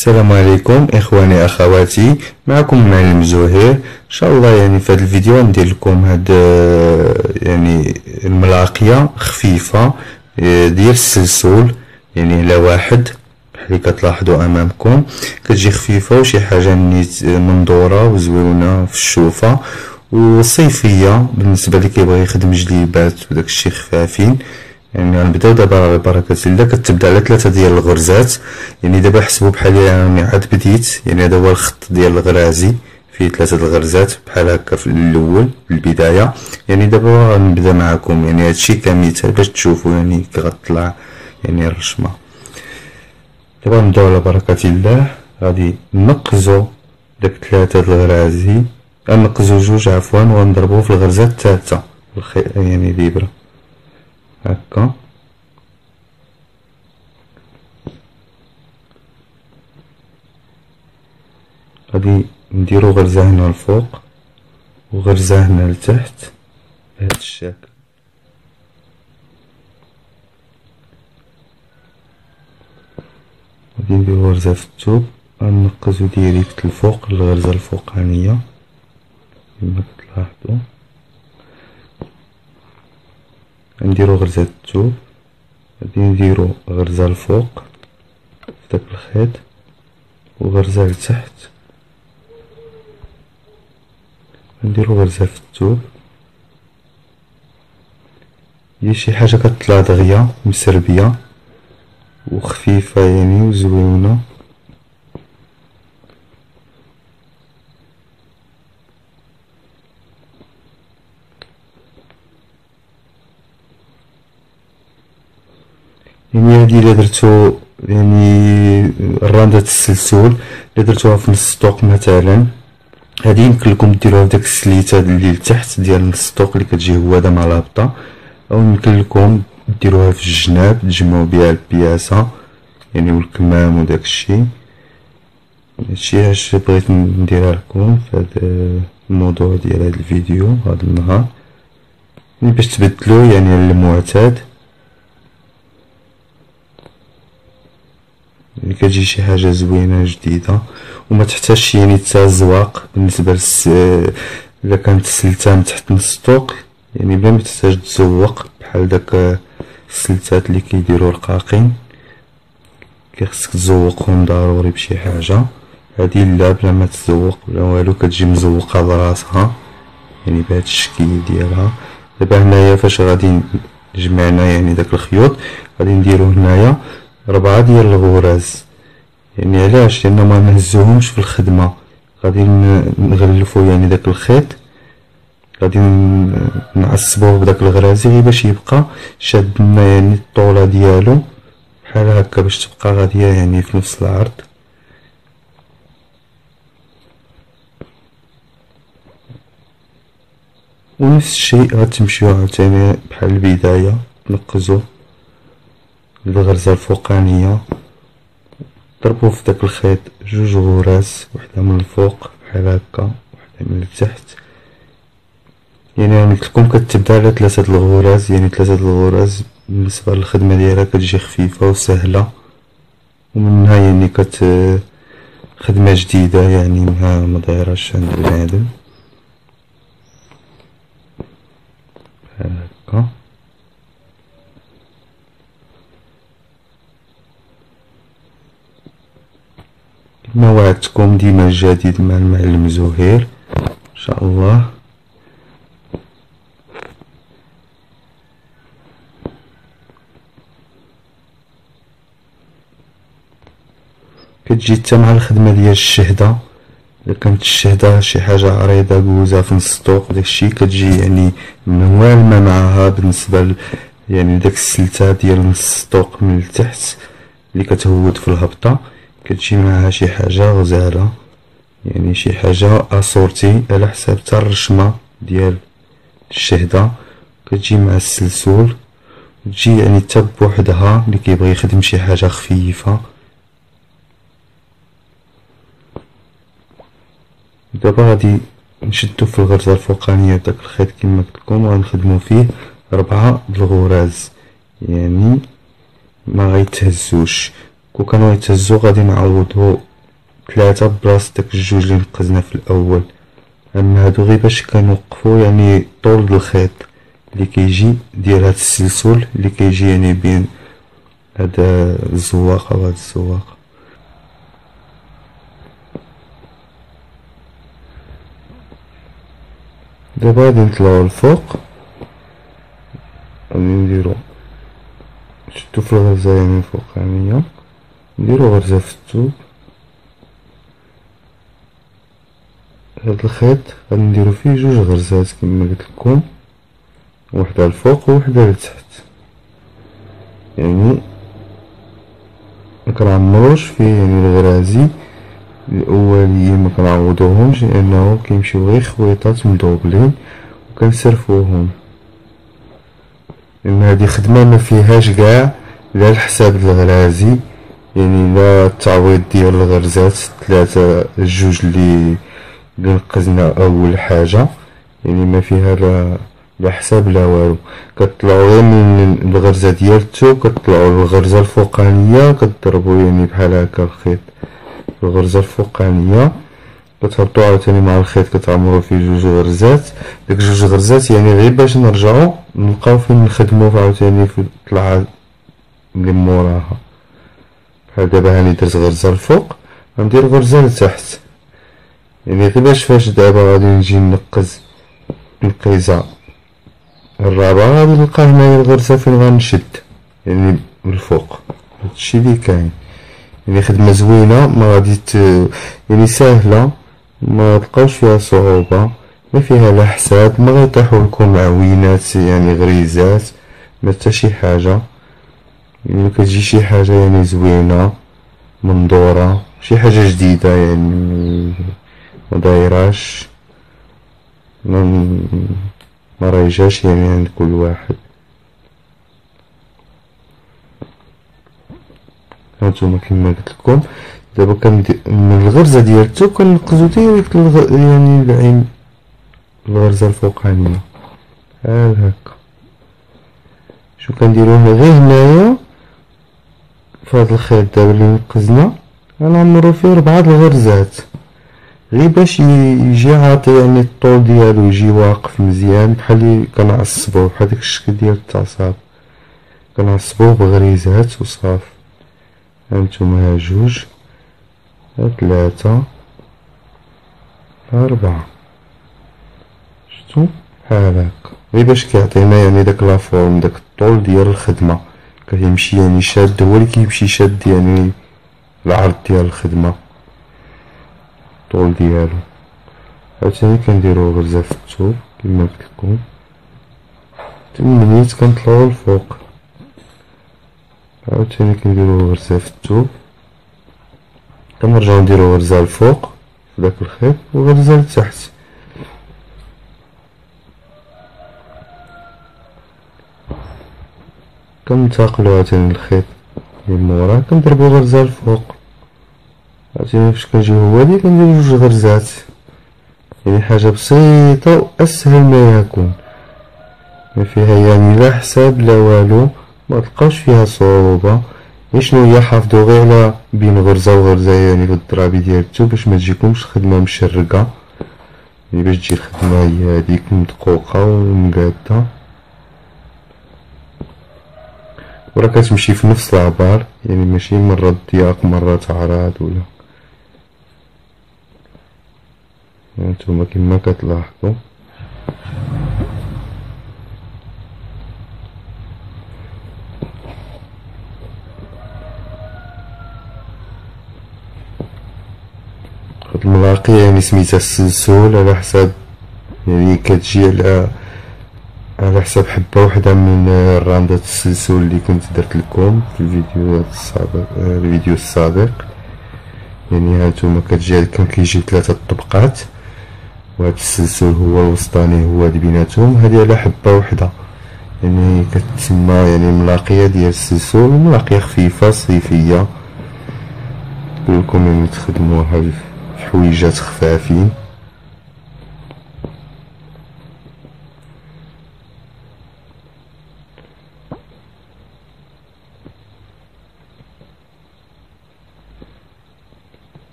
السلام عليكم اخواني اخواتي، معكم معلم زهير. ان شاء الله في هذا الفيديو ندير لكم هاد الملاقيه خفيفه ديال السلسول، على واحد بحال اللي كتلاحظوا امامكم. كتجي خفيفه وشي حاجه نيت منظوره وزوينه في الشوفه وصيفيه بالنسبه اللي كيبغي يخدم جليبات وداك الشيء خفافين. غنبداو دابا على بركة الله. كتبدا على 3 ديال الغرزات، دابا حسبوا بحال عاد بديت. هذا هو الخط ديال الغرازي فيه 3 الغرزات بحال هكا في الاول في البدايه. دابا غنبدا معكم هادشي كمثال باش تشوفوا كي غطلع الرشمه. دابا نبداو على بركة الله. غادي نقزو داك 3 الغرازي، غنقزو 2 عفوا، وغنضربو في الغرزه الثالثه الابره هكا. غادي نديرو غرزة هنا الفوق وغرزة هنا لتحت بهذا الشكل. غادي نديرو غرزة في الثوب، غنقزو ديريكت الفوق الغرزة الفوقانية كما كتلاحظوا. نديرو غرزة الثوب، غادي نديرو غرزة الفوق في داك الخيط وغرزة لتحت، نديرو غرزة في الثوب. هي شي حاجة كتطلع دغيا مسربية وخفيفة وزوينة. هادي الا درتو الراندة السلسول الا درتوها في نص الطوق مثلا، هادي يمكن لكم ديروها في داك السليته اللي لتحت ديال نص الطوق اللي كتجي هواده مع الهبطه، او يمكن لكم ديروها في الجناب تجمعوا بها البياسه والكمام وداك الشيء. هادشي اش بغيت نديرها لكم في هذا الموضوع ديال هذا الفيديو هذا النهار، باش تبدلوا على المعتاد. كتجي شي حاجه زوينه جديده وما تحتاجش تزواق. بالنسبه الا كانت السلته تحت نص الطوق بلا ما تحتاج تزوق بحال داك السلتات اللي كيديروا رقاقين، خصك تزوقهم ضروري بشي حاجه. هادي لا، بلا ما تزوق بلا والو، كتجي مزوقه براسها بهذا الشكل ديالها. دابا هنايا فاش غادي جمعنا داك الخيوط، غادي نديرو هنايا 4 ديال الغراز. علاش؟ لان ما نهزوهمش في الخدمه، غادي نغلفو داك الخيط، غادي نعصبوه بداك الغرازي غير باش يبقى شاد لنا الطوله ديالو بحال هكا، باش تبقى غاديه في نفس العرض. ونفس الشيء غتمشيو عاوتاني بحال البدايه، تنقزو الغرزه الفوقانيه، ضربوا في داك الخيط 2 غراز، وحده من الفوق بحال هكا وحده من التحت. قلت لكم كتبدا على 3 الغراز. 3 الغراز بالنسبه للخدمه ديالها كتجي خفيفه وسهله، ومنها خدمه جديده ما دايرهاش عند بنادم بحال هكا. كما وعدتكم ديما الجديد مع المعلم زهير ان شاء الله. كتجي حتى مع الخدمه ديال الشهده. الا كانت الشهده شي حاجه عريضه قوزه في نص الطوق داكشي كتجي موالمه معها بالنسبه داك السلته ديال نص الطوق من التحت اللي كتهود في الهبطه، كتجي معها شي حاجه غزاله، شي حاجه اصورتي على حساب حتى الرشمه ديال الشهده. كتجي مع السلسول وتجي حتى بوحدها اللي كيبغي يخدم شي حاجه خفيفه. دابا غادي نشدو في الغرزه الفوقانيه داك الخيط كما قلت لكم، وغنخدمو فيه 4 الغراز ما غيتهزوش. كون كانوا يتهزو غادي نعوضو 3 بلاصة داك الجوج اللي نقزنا في الاول. اما هادو غير باش كنوقفو يعني طول الخيط اللي كيجي ديال هاد السلسول اللي كيجي يعني بين هاد الزواقة وهاد الزواقة. دابا غادي نطلعو الفوق، غادي نديرو نشدو في الغرزة يعني الفوقانية، نديرو غرزة في الثوب. هاد الخيط غادي نديرو فيه جوج غرزات كما قلتلكم، وحدة الفوق ووحدة لتحت، يعني مكنعمروش فيه يعني الغرازي الاوليين مكنعوضوهمش لانه كيمشيو غير خويطات مدوبلين وكنسرفوهم، لان هادي خدمة ما فيهاش كاع لا الحساب الغرازي يعني لا التعويض ديال الغرزات 3 الجوج اللي نقزنا اول حاجة، يعني ما فيها لا حساب لا والو. كطلعو غير من الغرزة ديال الثوب، كطلعو للغرزة الفوقانية، كضربو يعني بحال هكا الخيط في الغرزة الفوقانية، كتهبطو عاوتاني مع الخيط كتعمرو فيه جوج غرزات. داك جوج غرزات يعني غير باش نرجعو نلقاو فين نخدمو عاوتاني في الطلعة اللي موراها. بحال دابا هاني درت غرزة الفوق غندير غرزة لتحت، يعني غير باش فاش دابا غادي نجي نقز القيزة الرابعة غادي نلقى هنايا الغرزة فين غنشد يعني من الفوق. هادشي اللي كاين، يعني خدمة زوينة ما غادي يعني ساهلة ما تلقاوش فيها صعوبة، ما فيها لا حساب، ما غيطيحوا لكم عوينات يعني غريزات، ما حتى شي حاجة. يعني كتجي شي حاجة يعني زوينة منظورة، شي حاجة جديدة يعني ما دايراش ما رايجاش يعني عند كل واحد. هانتوما كيما قلتلكم دابا من الغرزة ديال الثوب كنقزو ديريكت يعني العين الغرزة الفوقانية بحال هكا. شو كنديرو هنا غير هنايا فهاد الخيط دابا اللي نقزنا غنعمرو فيه 4 الغرزات غير باش يجي عاطي يعني الطول ديالو يجي واقف مزيان، بحال اللي كنعصبوه بحال داك الشكل ديال التعصاب كنعصبوه بغريزات وصافي. هانتوما ها جوج ها 3 ها 4 شتو بحال هكا، غير باش كيعطينا يعني داك لافورم داك الطول ديال الخدمة كيمشي يعني شاد، هو اللي كيمشي شاد يعني العرض ديال الخدمة الطول ديالو. عاوتاني كنديرو غرزة في الثوب كيما قلتلكم، منيت كنطلعو الفوق عاوتاني كنديرو غرزة في الثوب، كنرجعو نديرو غرزة الفوق في داك الخيط وغرزة لتحت، كنتاقلو عاوتاني الخيط من موراه كنضربو غرزة الفوق. عرفتيني فاش كنجي هوالي كندير جوج غرزات، يعني حاجة بسيطة وأسهل ما يكون، ما فيها يعني لا حساب لا والو، ما تلقاوش فيها صعوبة. غير شنو هي حافظو غير على بين غرزة وغرزة يعني في الضرابي ديال الثوب باش ما تجيكمش خدمة مشرقة، يعني باش تجي الخدمة هي هاديك مدقوقة ومقادة وراه كتمشي في نفس العبار، يعني ماشي مرة ضياق مرة تعراض ولا. هانتوما كيما كتلاحظو هاد الملاقي يعني سميتها السلسول على حساب يعني كتجي على حساب حبة وحدة من الراندات السلسول اللي كنت درت لكم في الفيديو السابق. يعني هانتوما كتجي كان كيجي 3 طبقات، وهاد السلسول هو الوسطاني هو هاد بيناتهم، هادي على حبة وحدة يعني كتسمى يعني ملاقية ديال السلسول، ملاقية خفيفة صيفية كلكم يعني تخدموها في حويجات خفافين.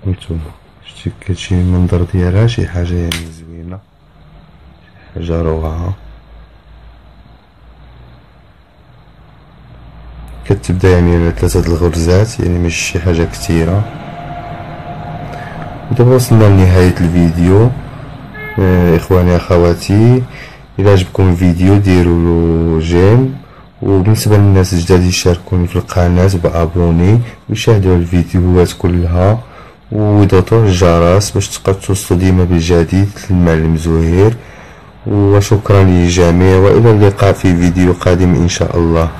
هانتوما شتي كتجي المنظر ديالها شي حاجة يعني زوينة، شي حاجة روعة. كتبدا يعني على 3 الغرزات، يعني ماشي شي حاجة كتيرة. دابا وصلنا لنهاية الفيديو. اخواني اخواتي، الى عجبكم الفيديو ديروا جيم، وبالنسبه للناس الجداد يشاركوني في القناه بابوني ويشاهدوا الفيديوهات كلها ويضغطوا الجرس باش تبقاو توصلوا ديما بالجديد للمعلم زهير. وشكرا للجميع، والى اللقاء في فيديو قادم ان شاء الله.